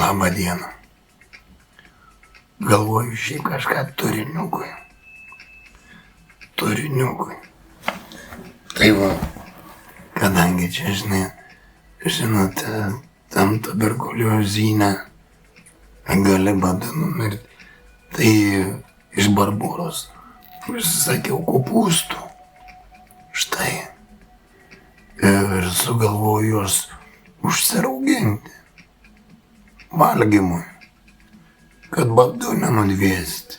Labą dieną. Galvoju šiaip kažką turiniukui. Tai va, kadangi čia, žinote, tam tuberkuliozinę gali bada numirti, tai iš Barboros užsisakiau kopūstų. Štai. Ir sugalvoju juos užsirauginti valgymui, kad badu nenudvėsti.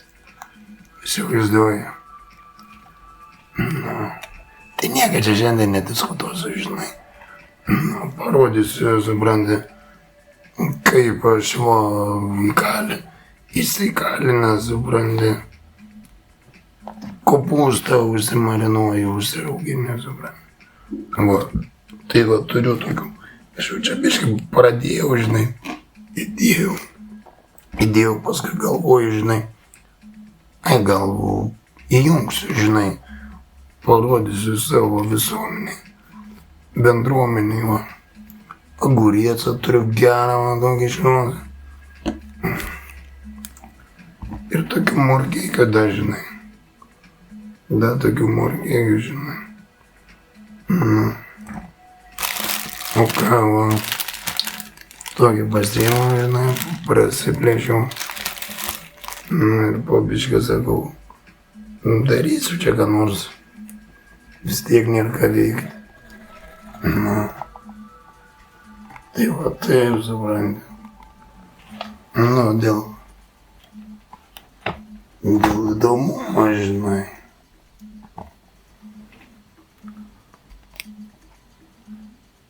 Įsivaizduoju. Tai nieko čia šiandien nediskutuosiu, Parodysiu, supranti, kaip aš įsikalinęs, supranti, kopūstą užsimarinuoju, užsirauginę, supranti. Va, tai va, turiu tokių. Aš jau čia biškai pradėjau, įdėjau, paskui galvoju, galvų įjungsiu, parodysiu savo visuomeniai, bendruomeniai, va. Aguriecą turiu gerą, tokį ir tokių morkėkių dažnai. Tokių morkėkių, O ką, va, tokį pasiėmiau, prasiplėšiau. Ir po biškį sakau, darysiu čia ką nors, vis tiek nėra ką veikti. Tai va, taip, supranti. Dėl įdomumo,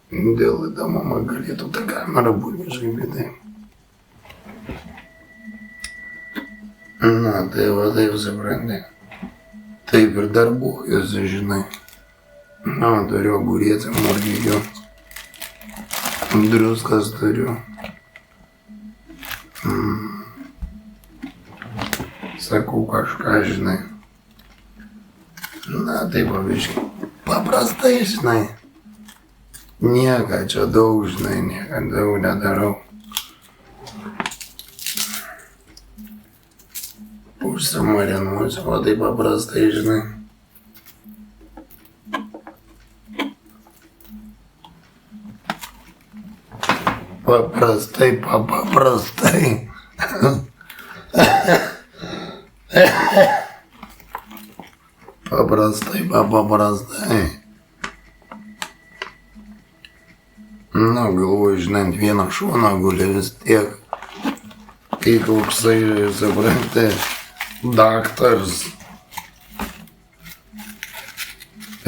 Dėl įdomumo galėtų ta kamera būti kažkaip taip. Tai va, taip, supranti. Taip ir darbuojuosi, Turiu aguriecą, morkėkių, druskas turiu. Sakau kažką, tai va, biškai. Paprastai, Nieko čia daug, nieko daug nedarau. Užsimarinuosiu, o tai paprastai, Paprastai. Paprastai. Galvoju, ant vieno šono guli vis tiek, kai koksai, supranti, daktaras.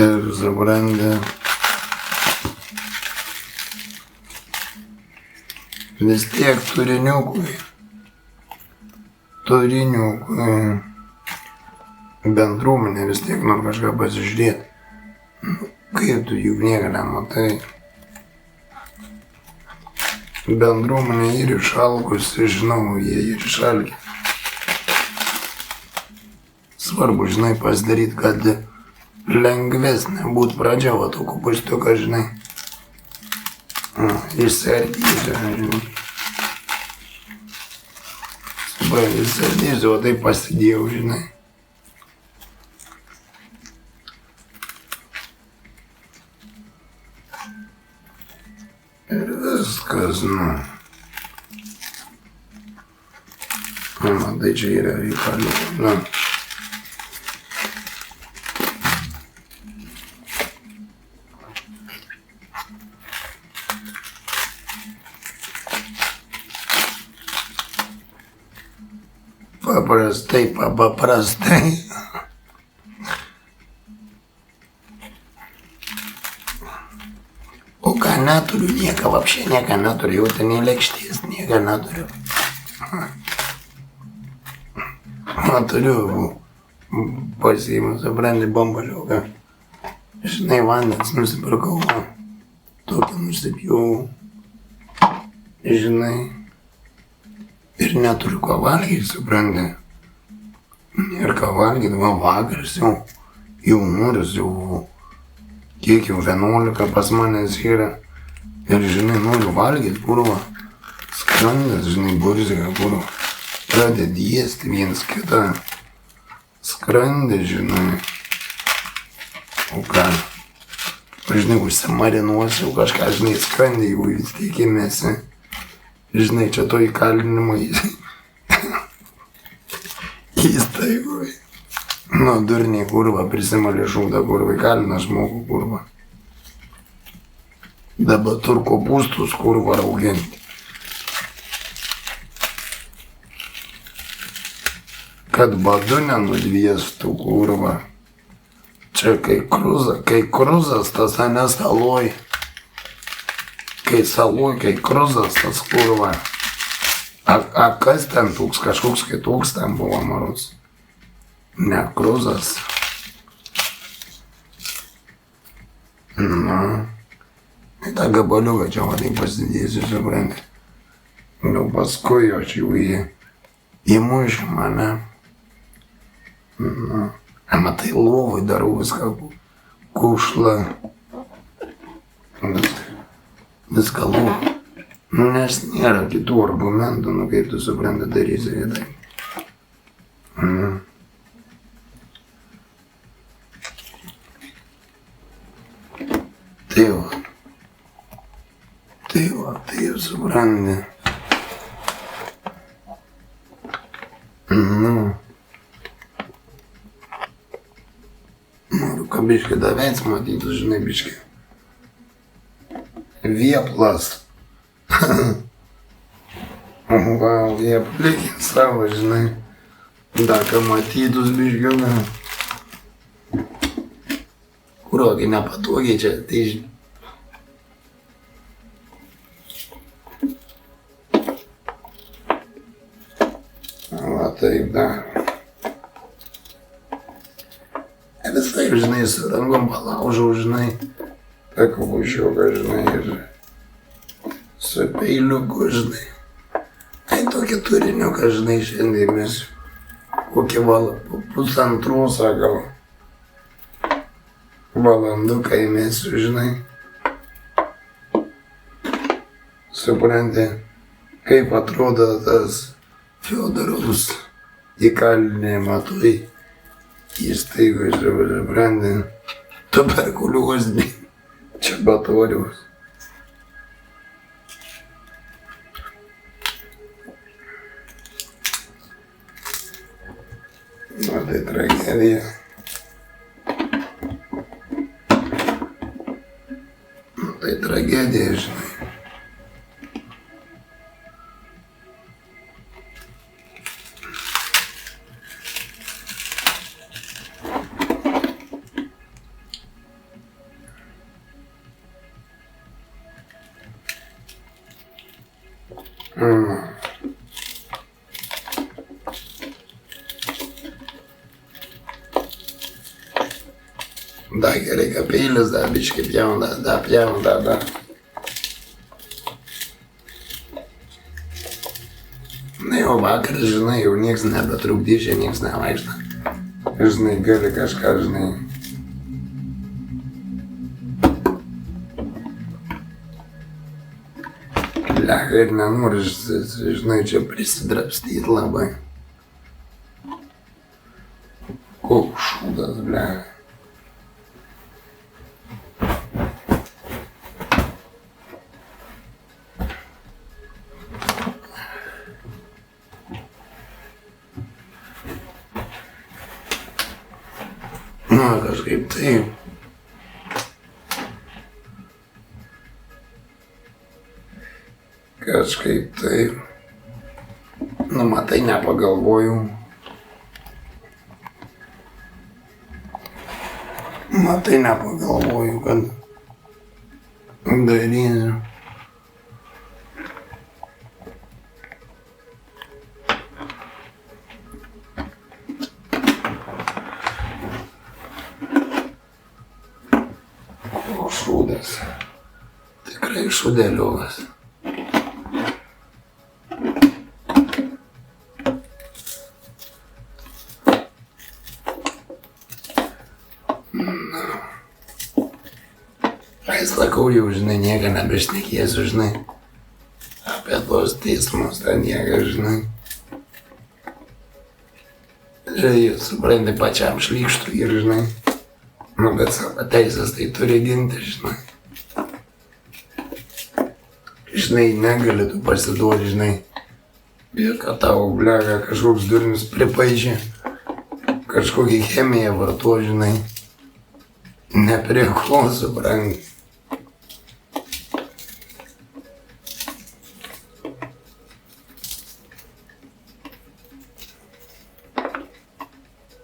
Ir supranti, vis tiek turiniukui, bendruomenė vis tiek nori kažką pasižiūrėti. Kaip tu juk nieko nematai. Bendruomenė ir išalkusi, jie ir išalkė. Svarbu, pasidaryti, kad lengvesnė būtų pradžia, va, to kopūstiuką, išsiardysiu, Išsiardysiu, o tai pasidėjau, Ir viskas, Tai čia yra reikalinga. Paprastai. O ką neturiu, nieko, вообще nieko neturiu, jau ten nei lėkštės, nieko neturiu. Turiu pasiimu, supranti, bambaliuką. Vandens nusipirkau, tokį nusipjau, ir neturiu ką valgyti, supranti. Ir ką valgyti, vakaras jau nuris, jau kiek jau 11 pas manęs yra. Ir noriu valgyti, kurva, skrandis, žinai, burzga, kur pradedi ėsti viens kitą. Skrandis, žinai. O ką? Žinai, užsimarinuosi, jau kažką, žinai, skrandį, jau vis tikimėsi. Žinai, čia to įkalinimo įstaigoj. Nu, durniai, kurva, prisimalė šūdą, kurva, įkalina žmogų, kurva. Dabar turko pūstus, kurva, auginti. Kad badu nenudviestų, kurva. Čia kai kruzas, tas ane saloj. Kai saloj, kai kruzas, tas kurva. A kas ten toks, kažkoks kitoks ten buvo marus. Ne, kruzas. Na. Į tą gabaliuką čia vadai pasidėsiu, supranti. Nu, paskui aš jau įmušiu mane. Na. Matai, lovai darau viską, kušlą. Viską lovai. Nu, nes nėra kitų argumentų, nu, kaip tu supranti, darysi vietoj. Tai va, tai jau supranti. Nu. Noriu, kad biškai davėts matytų, žinai, biškai. Vieplas. Va, vieplikint savo, žinai. Dar ką matytus biškai, na. Kurogi nepatogiai čia, tai žinai. Va, taip dar. Visai, žinai, su rangom palaužau, žinai, pakaušiuką, žinai, ir su peiliuku, žinai. Ai, tokį turiniuką, žinai, šiandien mes kokį pusantros, gal valanduką įmesiu, žinai. Supranti, kaip atrodo tas Fiodorovas įkalinimą, tai įstaigos, supranti, tuberkuliozė, čia batorijos. Na, tai tragedija. Tai tragedija, žinai. Da, gerai, kad peilis, da, biškai pjauna, da. Na jau vakar, žinai, jau nieks nebetrukdys, čia nieks nevaikšta. Žinai, gali kažką, žinai. Lecha ir nenori, žinai, čia prisidrapstyt labai. Koks šūdas, blecha. Nu, kažkaip taip. Kažkaip taip. Nu, matai, nepagalvojau. Matai, nepagalvojau, kad darysiu. Šūdas. Tikrai šūdeliukas. Ai, sakau, jau, žinai, nieko nebešnekėsiu, žinai. apie tos teismus, ten niekas, žinai. Žinai, supranti, pačiam šlykštų ir, žinai. Nu, bet savo teisės tai turi ginti, žinai. Žinai, negali tu pasiduoti, žinai. Ir kad tavo blega kažkoks durnius pripaižė, kažkokį chemiją varto, žinai. Ne prie ko, supranti.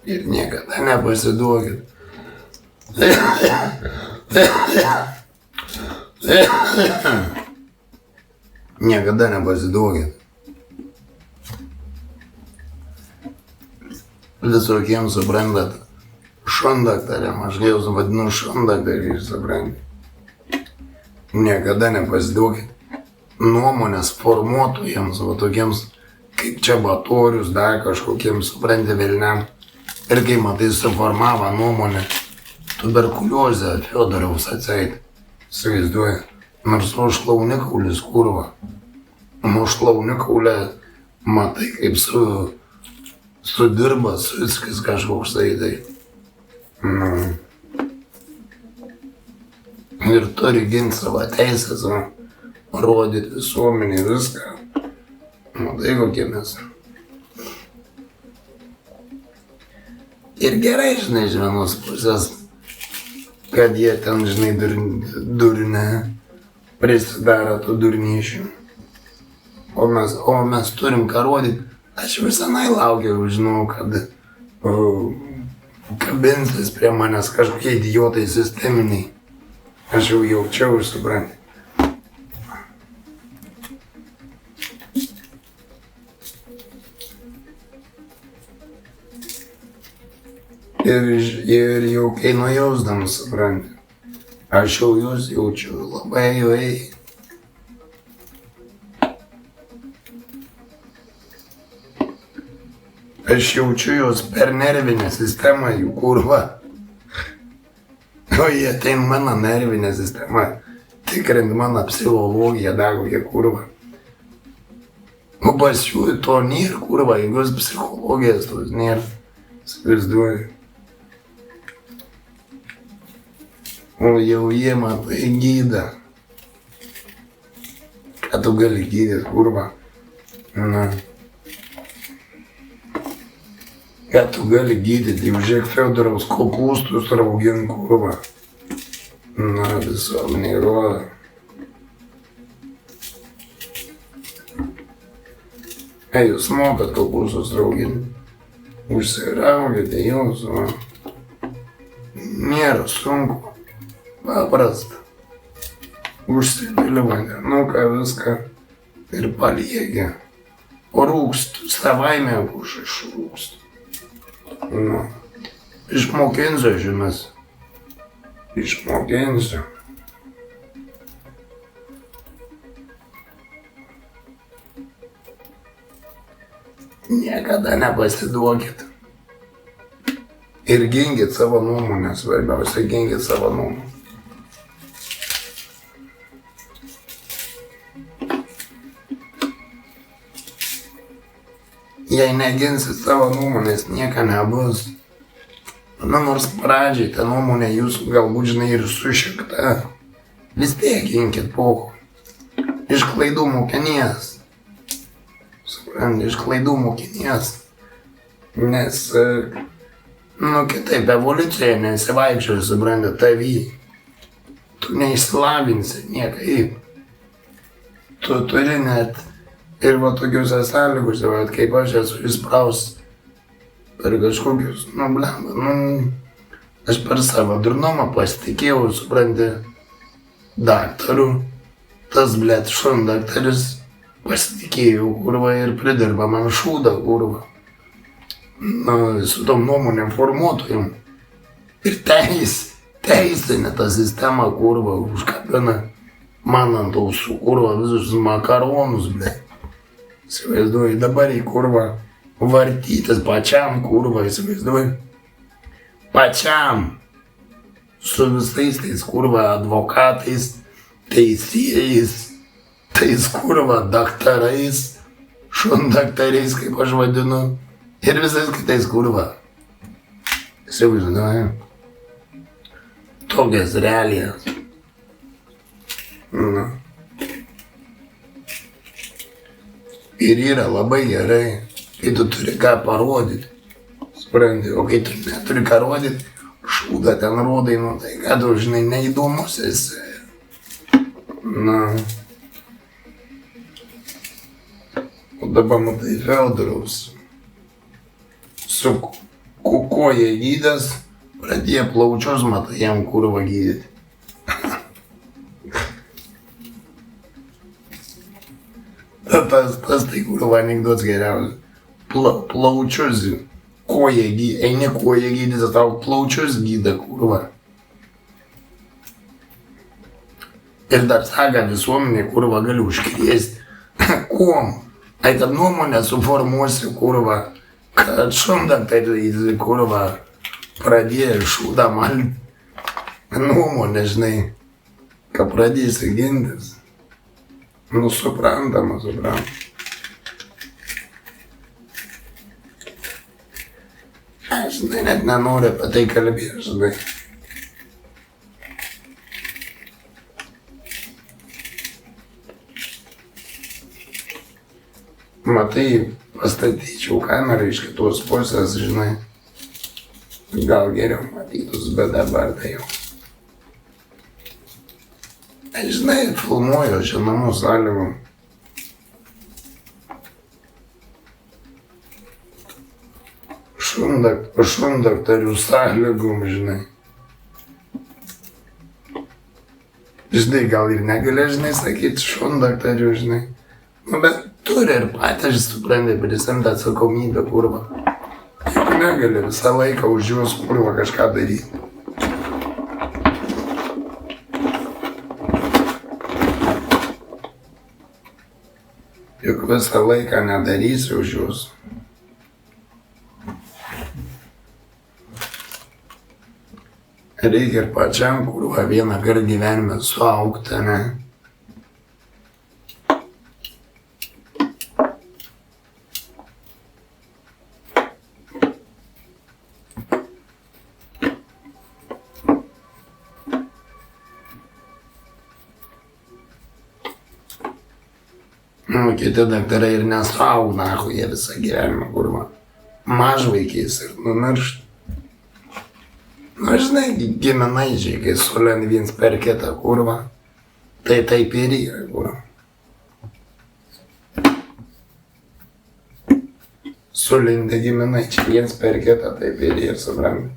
Ir niekada nepasiduokit. Niekada nepasiduokit. Visokiems, suprantat, šondaktariam, aš jau vadinu šondaktariai, suprantat. Niekada nepasiduokit nuomonės formuotojams, va tokiems kaip čia batorius, dar kažkokiems, supranti, velniam. Ir kai matai suformavo nuomonę, tuberkuliozę Fiodorovs atseit, įsivaizduoja, nors nuo šlaunikaulis kurva. Nuo šlaunikaulė matai kaip sudirba suiskis kažkoks tai. Ir turi ginti savo teisės, rodyti visuomenį viską. Matai kokie mes. Ir gerai, žinai, iš vienos pusės, kad jie ten, žinai, durne prisidaro tų durnyšių. O mes turim ką rodyti. Aš visanai laukiau, žinau, kad kabinsis prie manęs kažkokie idiotai sisteminiai. Aš jau jaučiau, supranti. Ir jau kai nujausdam, supranti, aš jau jūs jaučiu labai juai. Aš jaučiu jos per nervinę sistemą, jų kurva. O jie tai mano nervinę sistemą, tikrint mano psichologiją, dar kokią kurvą. O pas jų to nėra, kurva, jokios psichologijos tos nėra, įsivaizduoju. O jau jie matai gyda. Ką tu gali gydyti, kurva? Na. Ką tu gali gydyti, jau žiūrėk Fiodorovs kopūstus raugint, kurva. Na, visuomeniai rodo. Jūs mokat kopūstus raugint. Užsiraugite jūs, va. Nėra sunku. Paprasta. Užsipili vandenuką viską ir paliekia. O rūkst, savaime išrūkst. Nu, išmokinsiu, žinas. Išmokinsiu. Niekada nepasiduokit. Ir ginkit savo nuomonę, svarbiausia, ginkit savo nuomonę. Jei neginsit savo nuomonės, nieko nebus. Na, nors pradžiai ta nuomonė jūsų galbūt, žinai, ir sušikta. Vis tiek ginkit pohu. Iš klaidų mokinies. Supranti, iš klaidų mokinies. Nes, nu, kitaip evoliucija nesivaikščioja, supranti, tavy. Tu neišsilavinsi niekaip. Tu turi net ir va tokiuose sąlygose, va, kaip aš esu įspraus per kažkokius, nu, blemba, aš per savo durnumą pasitikėjau, supranti, daktaru, tas, blėt, šondaktaris pasitikėjau, kurva, ir pridirba man šūdą, kurva, nu, su tom nuomonėm formuotojom. Ir teisinė ta sistema, kurva, užkabina man ant ausų, kurva, visus makaronus, blėt. Įsivaizduoju, dabar į kurvą vartytis pačiam, kurva, įsivaizduoju. Pačiam. Su visais tais, kurva, advokatais, teisėjais, tais kurva daktarais, šundaktariais, kaip aš vadinu, ir visais kitais kurva. Įsivaizduoju. Tokias realijas. Na. Ir yra labai gerai, kai tu turi ką parodyti. Supranti, o kai tu neturi ką rodyti, šūdą ten rodai, nu tai ką tu, žinai, neįdomus esi. Na. O dabar matai Fiodorovs su kukoje gydęs, pradėjo plaučius, matai, jam kurva gydyti. Tas tai kurva anekdotas geriausias. Plaučius, koje gyda, eini koje gydytis, tau plaučius gyda kurva. Ir dar sako visuomenė, kurva gali užkrėsti. Kuom? Ai kad nuomonę suformuosi kurva, kad šundaktaris kurva pradėjo šūdą malti. Nuomonę, žinai, kad pradėsi gintis. Nu, suprantama. Aš, žinai, net nenoriu apie tai kalbėti, žinai. Matai, pastatyčiau kamerą iš kitos pusės, žinai. Gal geriau matytus, bet dabar tai jau. Žinai, filmuoju žinomų sąlygom. Šundaktarių sąlygom, žinai. Žinai, gal ir negali, žinai, sakyti šundaktarių, žinai. Nu, bet turi ir patys, supranti, prisimti atsakomybę, kurva. Juk negali visą laiką už juos, kurva, kažką daryti. Juk visą laiką nedarysi už juos. Reikia ir pačiam, kurva, vieną kartą gyvenime suaugti, ne? Nu, kiti daktarai ir nesuaug, nahu, jie visą gyvenimą, kurva. Mažvaikiais ir numiršt. Nu, žinai, giminaičiai, kai sulend viens per kitą, kurva. Tai taip ir yra, kurva. Sulenda giminaičiai viens per kitą, taip ir yra, supranti.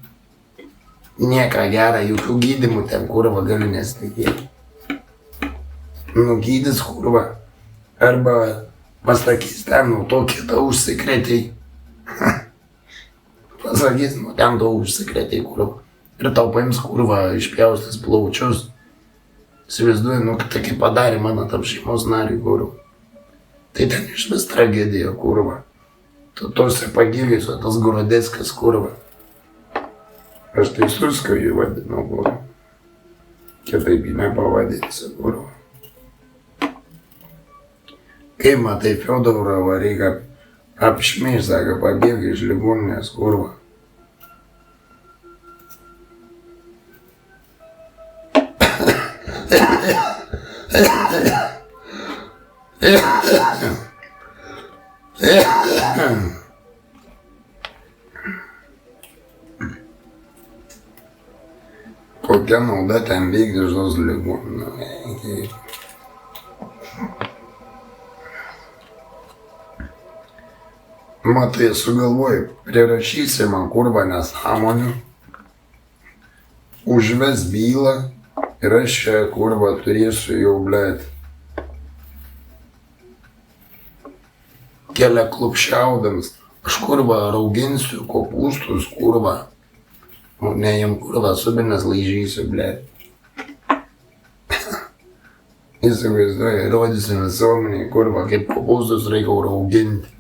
Nieka gera, jokių gydymų ten, kurva, gali nesitikėti. Nu, gydys, kurva. Arba pasakys ten, nu to kitą užsikrėtei. Pasakys, nu ten to užsikrėtei, kurva. Ir tau paims, kurva, išpjaustas plaučius. Įsivaizduoju, nu tai kaip padarė mano tam šeimos nariui, kurva. Tai ten iš vis tragedija, kurva. Tose pagyvėsiu, tas Gorodeckas, kurva. Aš tai Suskio jį vadinu, kurva. Kitaip jį nepavadinsiu, kurva. Kai matai Fiodorovą, reikia apšmeižt, sako, pabėg iš ligoninės, kurva. Kokia nauda ten bėgti iš tos ligoninės? Matai, sugalvoju, prirašysi man, kurva, nesąmonių, užves bylą ir aš čia, kurva, turėsiu jau, blėt, kelią klupšiaudams, aš, kurva, rauginsiu kopūstus, kurva, o ne jam, kurva, subinės laižysiu, blėt. Įsivaizduoju, rodysim visuomeniai, kurva, kaip kopūstus reikia rauginti.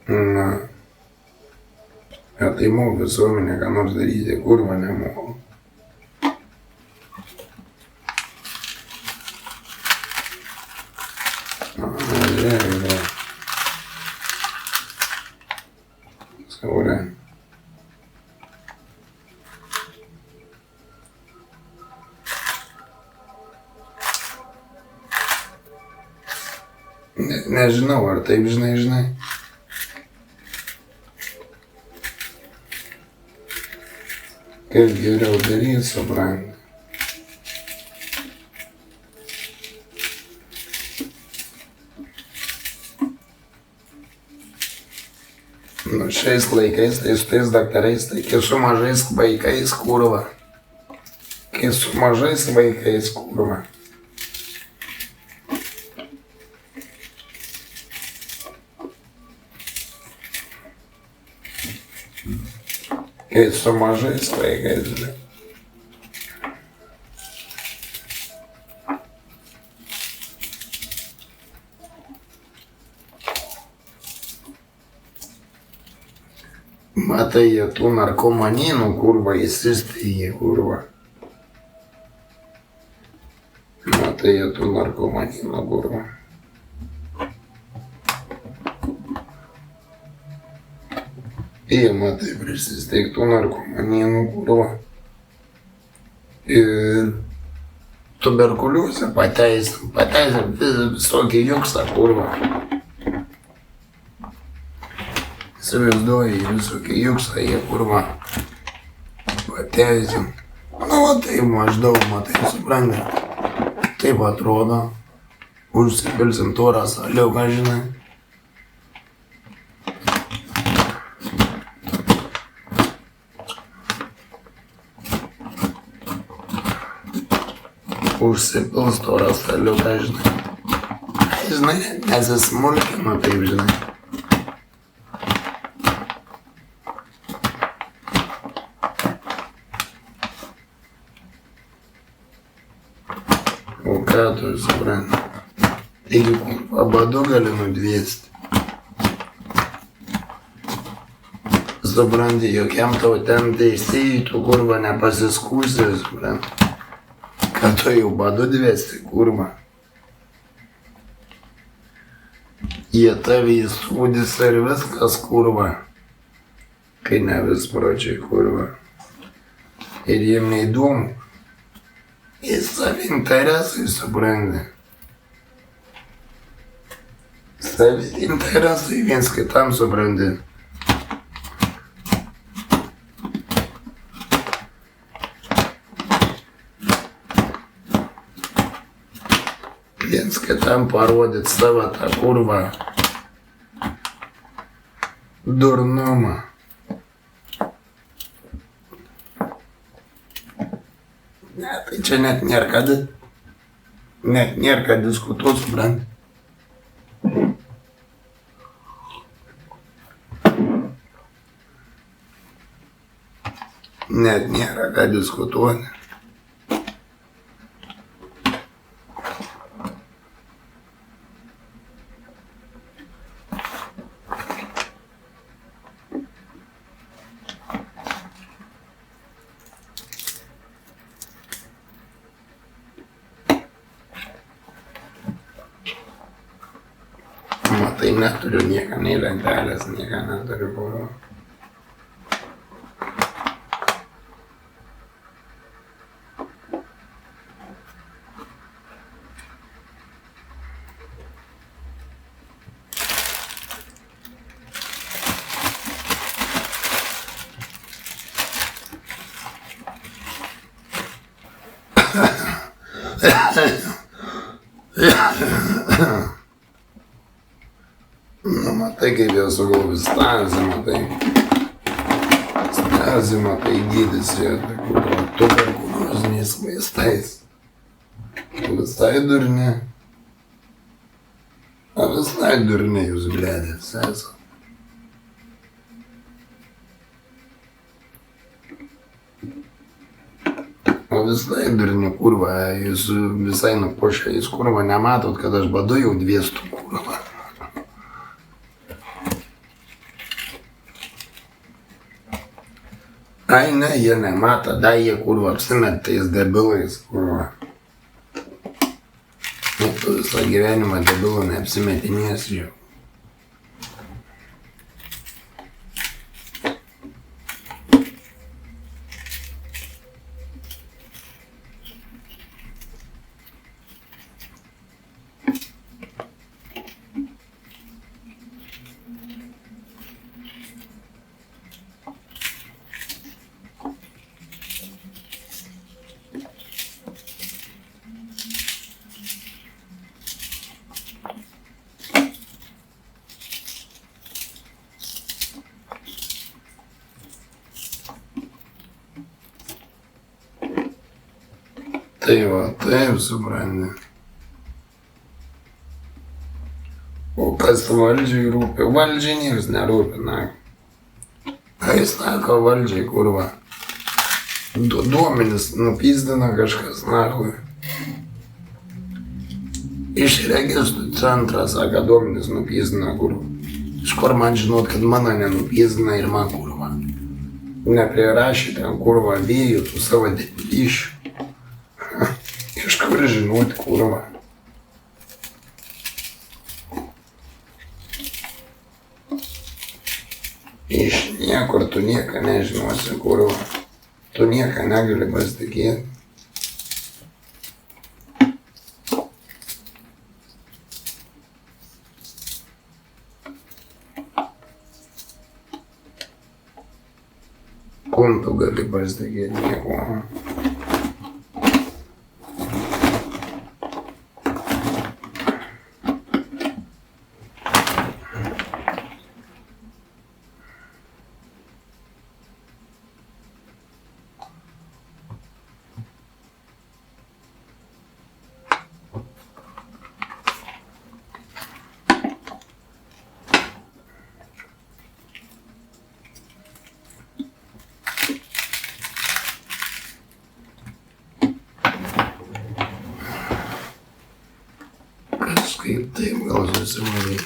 Na. Ja tai moku visuomenė, ką nors daryti, kurva nemoku. Žiūrėk, Siaurė. Nežinau, ar taip žinai. Kaip geriau daryti, supranti. Nu, šiais laikais, tai su tais daktarais, tai kai su mažais vaikais, kurva. Kai su mažais vaikais, kurva. Kai su mažais vaikais, žinai. Matai, jie tų narkomanynų, kurva, įsisteigė, kurva. Matai, jie tų narkomanynų, kurva. Jie, matai, prisisteigtų narkomanynų, kurva. Ir tuberkuliozę pateisim visokį juksą, kurva. Įsivaizduoji visokį juksą, jie kurva pateisim. Nu, va taip maždaug, matai, supranti. Taip atrodo. Užsipilsim torą saliuką, žinai. Užsipils torą saliuką, žinai. Žinai, nesismulkina taip, žinai. O ką tu supranti? Taigi, pabadu gali nudviesti. Supranti, jokiam tau ten teisėjui tu kurva nepasiskūsi, supranti. Kad tu jau badu dviesti, kurva. Jie tavį įsūdys ir viskas, kurva. Kai ne vispročiai, kurva. Ir jiem neįdomu. Į savi interesai, supranti. Savi interesai viens kitam, supranti. Viens kitam parodyt savo tą kurvą durnumą. Ne, tai čia net nėra ką diskutuot, supranti. Net nėra ką diskutuoti. Tai neturiu nieką, nei lentelės, nieką neturiu kurva. Nu, matai, kaip jau sugalvoju, Stazį, matai, gydysi, tuberkulioziniais vaistais. Visai durni. A visai durni jūs, blėdės, esat. O visai durni, kurva, jūs visai nupošę, jūs kurva nematot, kad aš badu jau dviestų, kurva. Ai ne, jie nemato, da jie kurva apsimet tais debilais, kurva. Nu, tu visą gyvenimą debilų neapsimetinėsi jau. Tai va, taip supranti. O kas valdžiai rūpi? Valdžiai niekas nerūpi, na. Kai sako valdžiai, kurva. Duomenis nupizdina kažkas, nahui. Iš registrų centro, sako, duomenis nupizdina, kurva. Iš kur man žinot, kad mano nenupizdina ir man, kurva. Neprirašyti, kurva, vėjų, tų savo debilišių. Iš kur žinot, kurva. Iš niekur tu nieką nežinosi, kurva. Tu nieką negali pasitikėti. Kuom tu gali pasitikėti, nieko. Kažkaip taip gal susivaryti.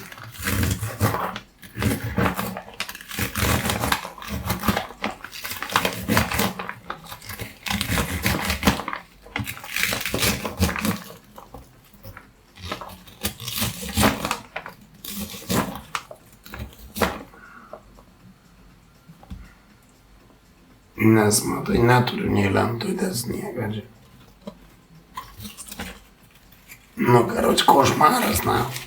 Nes matai, neturiu nei lentutės, niekada. Ну, короче, кошмарас, нахуй.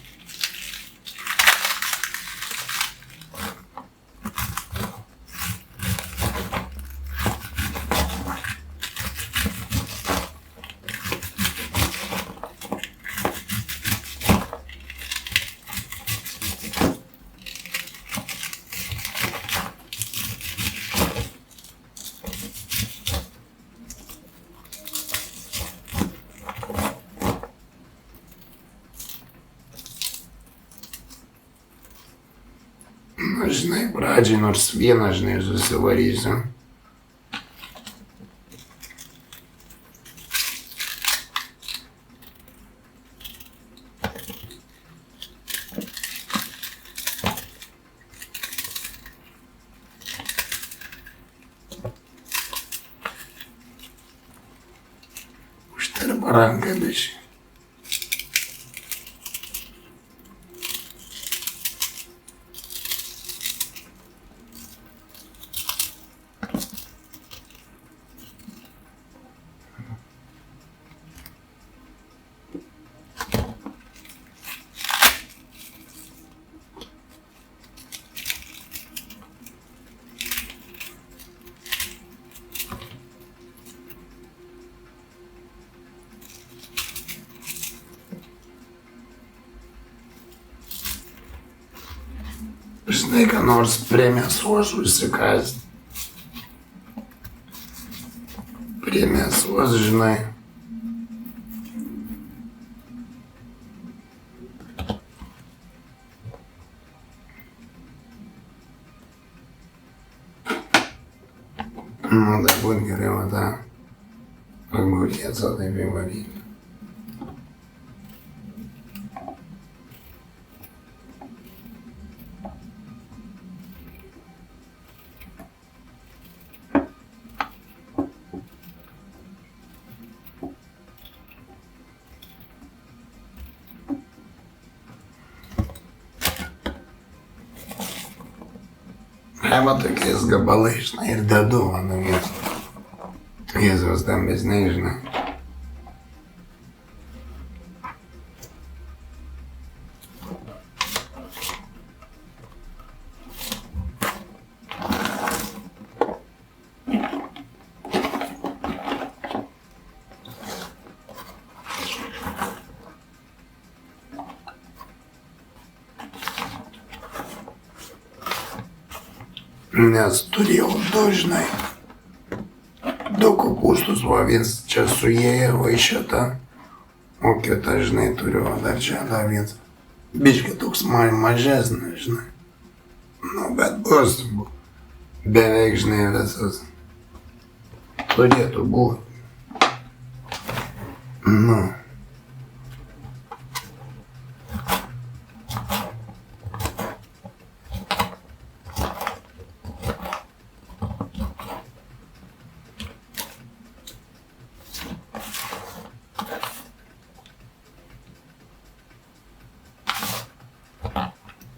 Nu, žinai, pradžiai nors vieną, žinai, susivarysiu. Užtarpa ranką biškį. Žinai, ką nors prie mėsos užsikasti. Prie mėsos, žinai. Nu, tai būt gerai, va tą pagulėtsą taip įvaryti. va tokiais gabalais, žinai, ir dedu, mano vietą. Tokiais jau stambesniai, žinai. Nes turėjau du, žinai, du kopūstus, va, viens čia suėję, va, į šitą, o kitą, žinai, turiu, o dar čia, dar viens, biškai toks mažesnis, žinai, nu, bet bus, beveik, žinai, visas, turėtų būti, nu.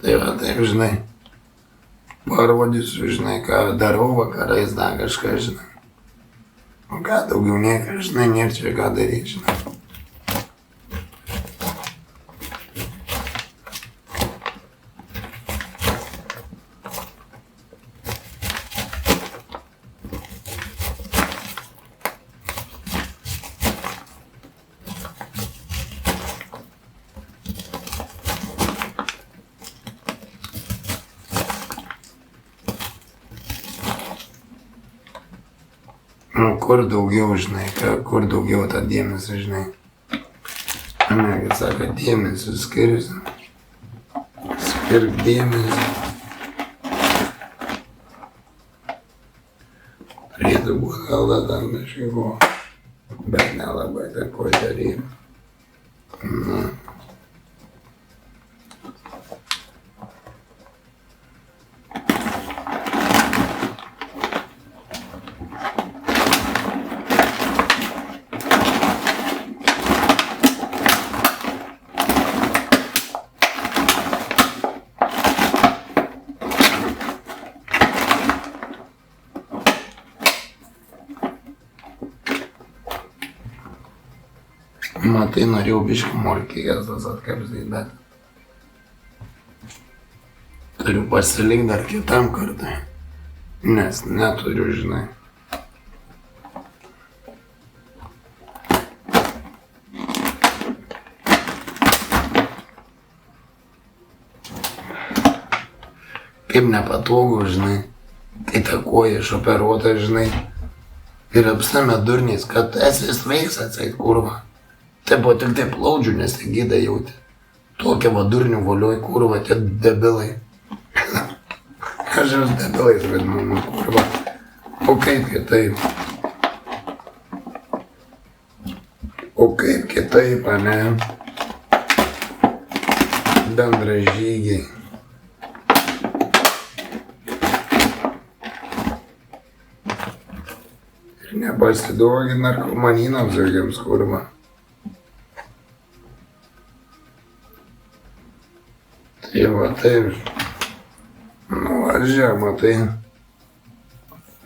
Tai va taip, žinai, parodysiu, žinai, ką darau vakarais, dar kažką, žinai. O ką daugiau nieko, žinai, nėra čia ką daryti, žinai. Kur daugiau, žinai, kur daugiau tą dėmesį, žinai. Ane, kad sako, dėmesį skirsi. Skirk dėmesį. Turėtų būti gal dar kažkaip, bet nelabai tai ko daryti. Nu. Matai, norėjau biškį morkės tas atkapsyti, bet turiu pasilikti dar kitam kartui, nes neturiu, žinai. Kaip nepatogu, žinai, kai ta koja išoperuota, žinai, ir apsame durniais, kad esi sveiks atseit, kurva. Tai buvo tik taip plaudžiu, nes tai gyda jauti. Tokia va durnių volioj, kurva, tie debilai. Aš jau debilais vadinu, kurva. O kaip kitaip? O kaip kitaip, ane? Bendražygiai. Ir nepasiduokit narkomanynams tokiams, kurva. Tai va taip, nu važiuoja, matai,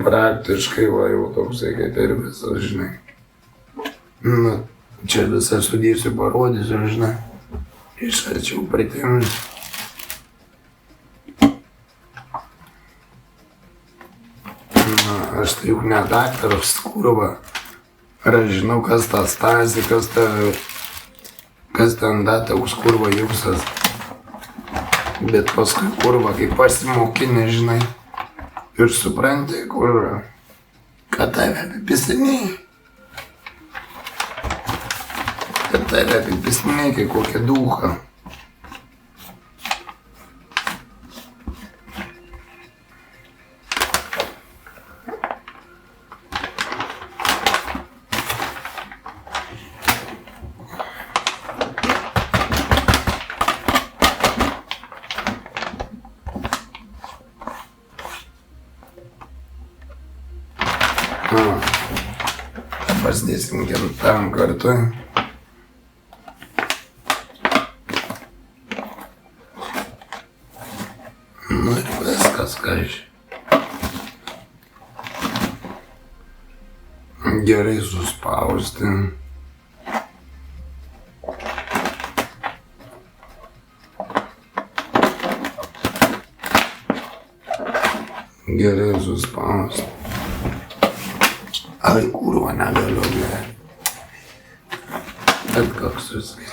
praktiškai va jau toksai kaip ir visas, žinai. Nu, čia visą sudėsiu, parodysiu, žinai, iš arčiau pritims. Na, aš tai juk ne daktaras, kurva, ar aš žinau, kas ta Stasi, kas ten datoks, kurva, jūsas. Bet paskui, kurva, kai pasimokini, žinai, ir supranti, kurva, kad tave apipisiniai. Kad tave apipisiniai kaip kokią duchą. Pasidėsim kitam kartui. Nu ir viskas, ką aš. Gerai suspausti. Gerai suspausti. Ai, kurva, negaliu, ble. Bet koks suskai.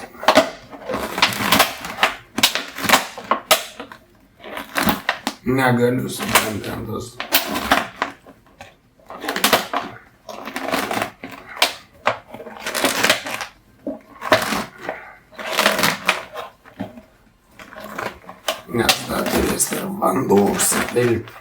Negaliu suprantantos. Nes dar turės ir vanduo užsipilti.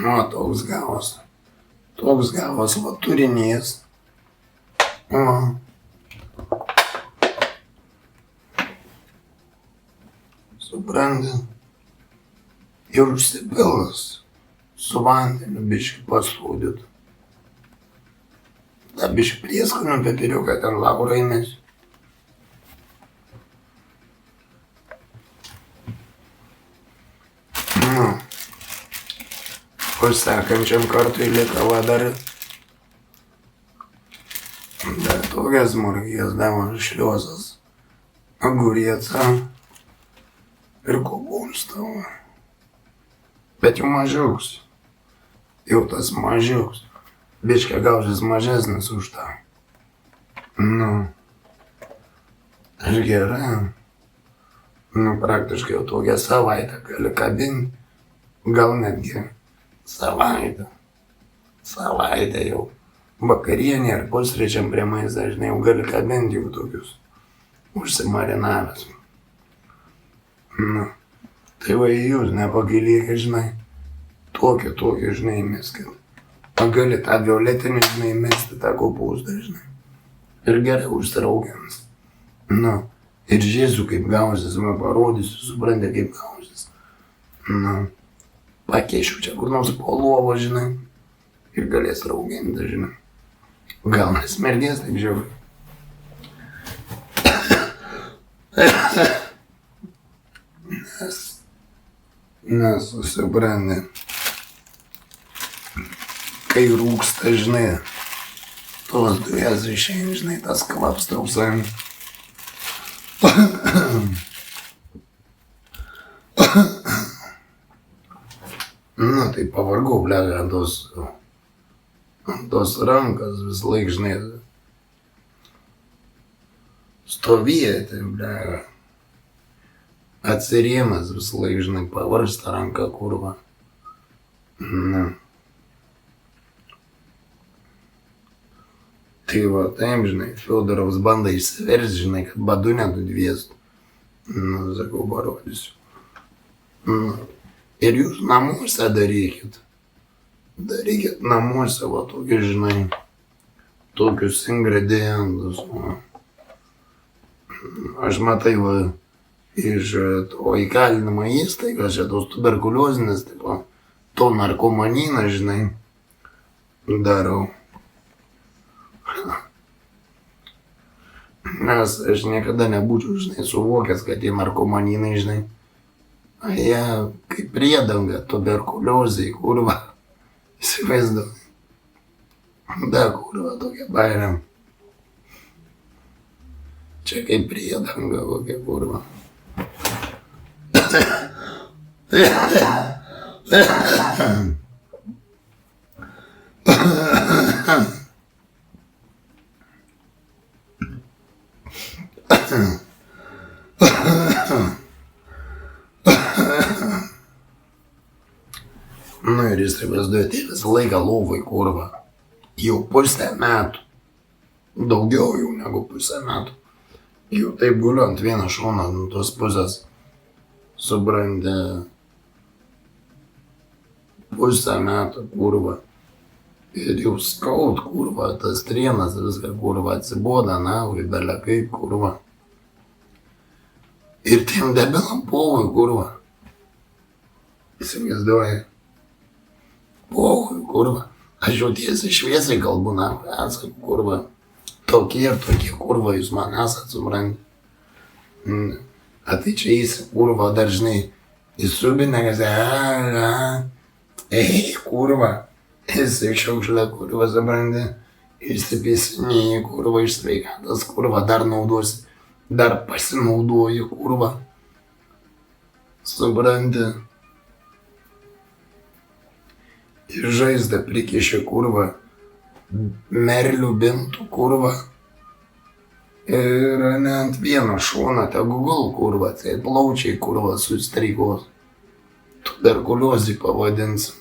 Nu, toks gavos va turinys. O. Supranti? Ir užsipilus su vandeniu biškį pasūdyt. Da biškį prieskonių pipiriuką ten Laura įmės. O sekančiam kartui likava dar tokias murgijas, davo šliozas, agurietą ir kopūstą. Bet jau mažiuks. Jau tas mažiuks. Biškė gausis mažesnis už tą. Nu. Ir gerai. Nu, praktiškai jau tokią savaitę gali kabinti. Gal netgi savaitę jau vakarienė ar pusryčiam prie maisto, žinai, jau gali kabinti jau tokius užsimarinavęs. Nu, tai va jūs nepagilėkit, žinai, tokį, žinai, meskit. Gali tą violetinį, žinai, mesti tą kopūstą, žinai. Ir gerai užsiraugins. Nu, ir žiūrėsiu, kaip gausis, man parodysiu, supranti, kaip gausis. Nu. Pakeišiu čia kur nors po lovo, žinai, ir galės rauginti, žinai. Gal nesmergės, taip žiūrėjau. Nes susibrandė, kai rūksta, žinai, tos dujas išeina, žinai, tas kvaps tausai. Nu, tai pavargau, blega, ant tos rankas vis laik, žinai, stovėti, blega. Atsirėmas vis laik, žinai, pavarsta ranka, kurva. Nu. Tai va, taip, žinai, Fiodorovs bando išsiversti, žinai, kad badu nedudviestų. Nu, sakau, parodysiu. Nu. Ir jūs namuose darykit. Darykit namuose, va, tokius, žinai, tokius ingredientus. Aš matai, va, iš to įkalinimo įstaigos, čia tos tuberkuliozinės, tipo, to narkomaniną, žinai, darau. Nes aš niekada nebūčiau, žinai, suvokęs, kad tie narkomaninai, žinai, jie kaip priedanga tuberkuliozei, kurva, įsivaizduoju. Da, kurva, tokia bairė. Čia kaip priedanga kokia, kurva. Nu ir jis taip vaizduoti visą laiką lovai, kurva. Jau pusę metų. Daugiau jau negu pusę metų. Jau taip guliu ant vieną šoną, ant tos pusės. Subrandė pusę metų, kurva. Ir jau skaut, kurva, tas trienas viską, kurva, atsiboda, na, bele kaip, kurva. Ir tiem debilam povui, kurva. Įsivaizduoji. Povui, kurva. Aš jau tiesiai šviesiai kalbu, na, esam, kurva. Tokie ir tokie, kurva, jūs man esat supranti. A tai čia jis, kurva, dar žinai, įsubinė, kad ei, kurva. Jisai šiaukšlė, kurva, supranti. Išsipisinėjai, kurva, iš sveikatos, kurva, dar naudosi. Dar pasinaudoji, kurva. Supranti. Ir žaizdą prikišė, kurva. Merlių bintų, kurva. Ir ne ant vieno šono, tegu gul, kurva, tai plaučiai, kurva, sustrykos. Tuberkuliozį pavadins.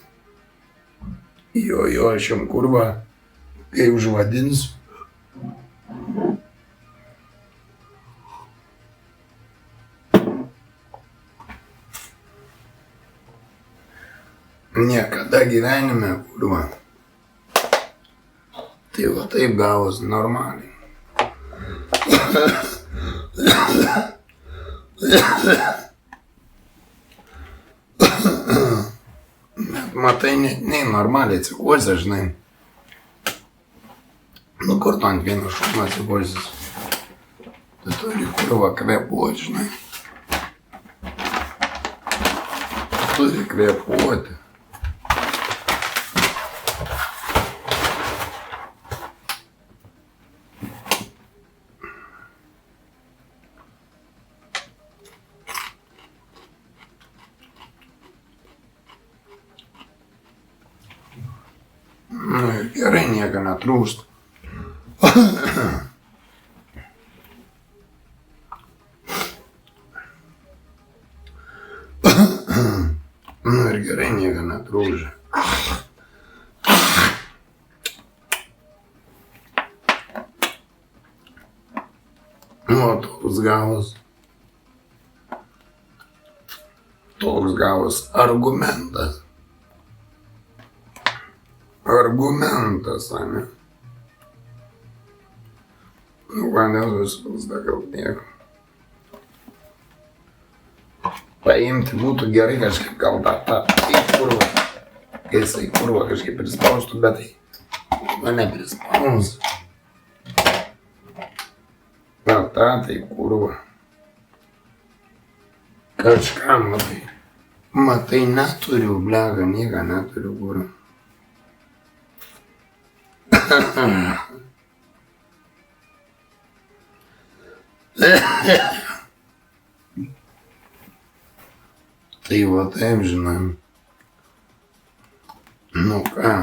Jo, aš jam, kurva, kai užvadinsiu. Niekada gyvenime, kurva. Tai va taip gavos normaliai. Bet matai, nei normaliai atsikosi, žinai. Nu kur tu ant vieno šono atsikosis? Tu turi kurva kvėpuoti, žinai. Turi kvėpuoti. Nu ir gerai, nieko netrūksta. Nu ir gerai, nieko netrūksta. Nu, toks gavos. Toks gavos argumentas. Argumentas, ane? Nu, vandens visada gal nieko. Paimti būtų gerai kažkaip gal tą kurvą. Jisai kurvą kažkaip prispaustų, bet tai mane prispaus. Tai kurvą. Kažką matai. Matai, neturiu, blega, nieko neturiu, kurvą. Tai va taip, žinai. Nu ką.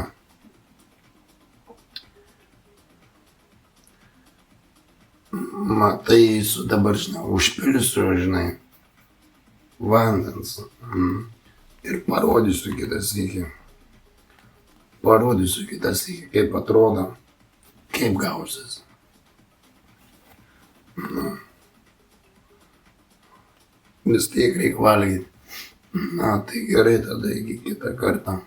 Matai, su dabar, žinai, užpilsiu, žinai, vandens. Ir parodysiu kitą sykį. Parodysiu kitą sykį, kaip atrodo, kaip gausis. Nu. Vis tiek reikia valgyti. Na, tai gerai tada iki kitą kartą.